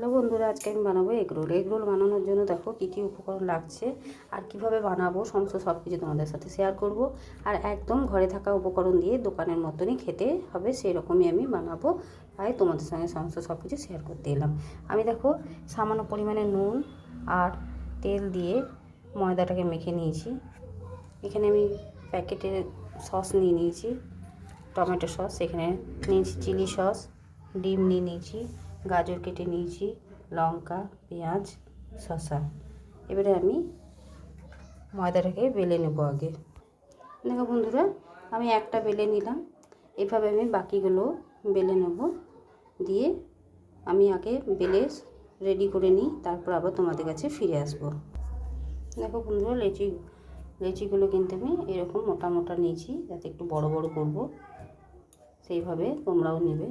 Hello বন্ধুরা, আজকে আমি বানাবো এগরোল। এগরোল বানানোর জন্য দেখো কী কী উপকরণ লাগছে আর কিভাবে বানাবো সমস্ত সব কিছু তোমাদের সাথে শেয়ার করব। আর একদম ঘরে থাকা উপকরণ দিয়ে দোকানের মতনই খেতে হবে, সেই রকমই আমি বানাবো। তাই তোমাদের সঙ্গে সমস্ত সব কিছু শেয়ার করতে এলাম। আমি দেখো সামান্য পরিমাণে নুন আর তেল দিয়ে ময়দাটাকে মেখে নিয়েছি। এখানে আমি প্যাকেটের সস নিয়ে নিয়েছি, টমেটো সস, এখানে নিয়েছি চিলি সস, ডিম নিয়ে নিয়েছি, গাজর কেটে নিয়েছি, লঙ্কা, পেঁয়াজ, শসা। এবারে আমি ময়দাটাকে বেলে নেব। আগে দেখো বন্ধুরা, আমি একটা বেলে নিলাম, এভাবে আমি বাকিগুলো বেলে নেব। দিয়ে আমি আগে বেলে রেডি করে নিই, তারপর আবার তোমাদের কাছে ফিরে আসব। দেখো বন্ধুরা, লেচিগুলো কিন্তু আমি এরকম মোটা মোটা নিয়েছি, যাতে একটু বড় বড় করব, সেইভাবে তোমরাও নেবে।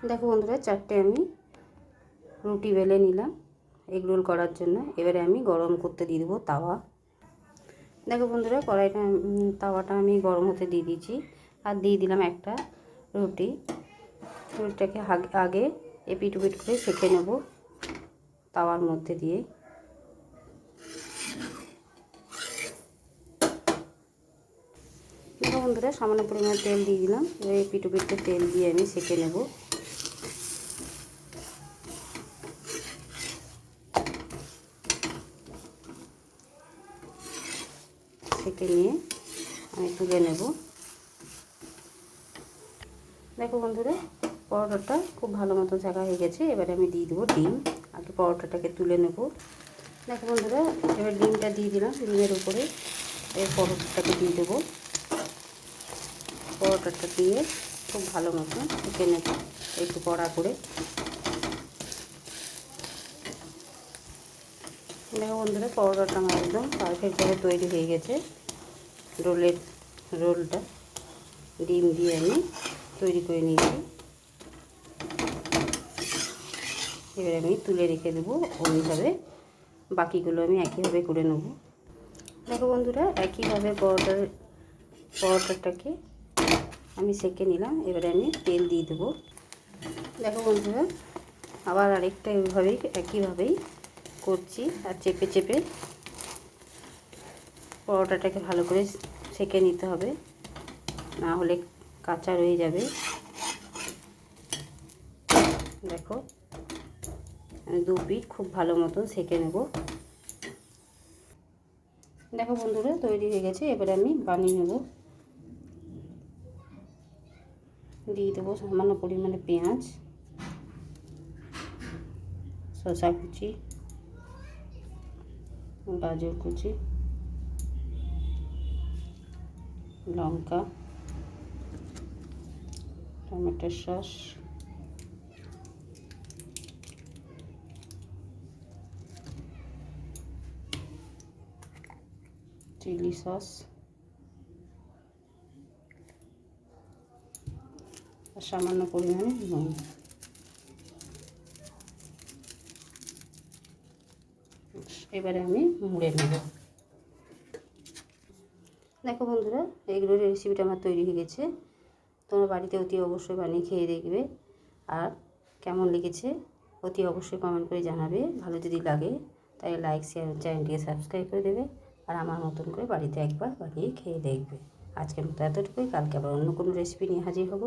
দেখো বন্ধুরা, চারটে আমি রুটি বেলে নিলাম এগরোল করার জন্য। এবারে আমি গরম করতে দিয়ে দেবো তাওয়া। দেখো বন্ধুরা, তাওয়াটা আমি গরম হতে দিয়ে দিয়েছি, আর দিয়ে দিলাম একটা রুটিটাকে আগে এপিট ওপিট করে সেঁকে নেব তাওয়ার মধ্যে দিয়ে। দেখো বন্ধুরা, সামান্য পরিমাণে তেল দিয়ে দিলাম, এবার এপিট ওপিট করে তেল দিয়ে আমি সেঁকে নেব। সেঁকে নিয়ে আমি তুলে নেব। দেখো বন্ধুরা, পরোটাটা খুব ভালো মতো জায়গা হয়ে গেছে। এবারে আমি দিয়ে দেবো ডিম। আগে পরোটাটাকে তুলে নেব। দেখো বন্ধুরা, এবার ডিমটা দিয়ে দিলাম, ডিমের উপরে এর পরোটাটাকে দিয়ে দেবো। পরোটাটা দিয়ে খুব ভালো মতো সেঁকে নেব একটু কড়া করে। দেখো বন্ধুরা, পরোটাটা আমার একদম পারফেক্টভাবে তৈরি হয়ে গেছে। রোলটা ডিম দিয়ে আমি তৈরি করে নিয়েছি। এবার আমি তুলে রেখে দেবো। ওইভাবে বাকিগুলো আমি একইভাবে করে নেব। দেখো বন্ধুরা, একইভাবে পরোটাটাকে আমি সেঁকে নিলাম। এবারে আমি তেল দিয়ে দেবো। দেখো বন্ধুরা, আবার আরেকটা একইভাবেই করছি, আর চেপে চেপে পরোটাটাকে ভালো করে সেঁকে নিতে হবে, না হলে কাঁচা রয়ে যাবে। দেখো, আমি দু পিঠ খুব ভালো মতন সেঁকে নেব। দেখো বন্ধুরা, তৈরি হয়ে গেছে। এবারে আমি বানিয়ে নেব। দিয়ে দেবো সামান্য পরিমাণে পেঁয়াজ, শসা কুচি, গাজর কুচি, লঙ্কা, টমেটো সস, চিলি সস আর সামান্য পরিমাণে নুন। এবারে আমি মুড়ে নেব। দেখো বন্ধুরা, এগরোলের রেসিপিটা আমার তৈরি হয়ে গেছে। তোমরা বাড়িতে অতি অবশ্যই বানিয়ে খেয়ে দেখবে, আর কেমন লেগেছে অতি অবশ্যই কমেন্ট করে জানাবে। ভালো যদি লাগে তাই লাইক, শেয়ার, চ্যানেলটিকে সাবস্ক্রাইব করে দেবে, আর আমার মতন করে বাড়িতে একবার বানিয়ে খেয়ে দেখবে। আজকের মতো এতটুকুই। কালকে আবার অন্য কোনো রেসিপি নিয়ে হাজির হব।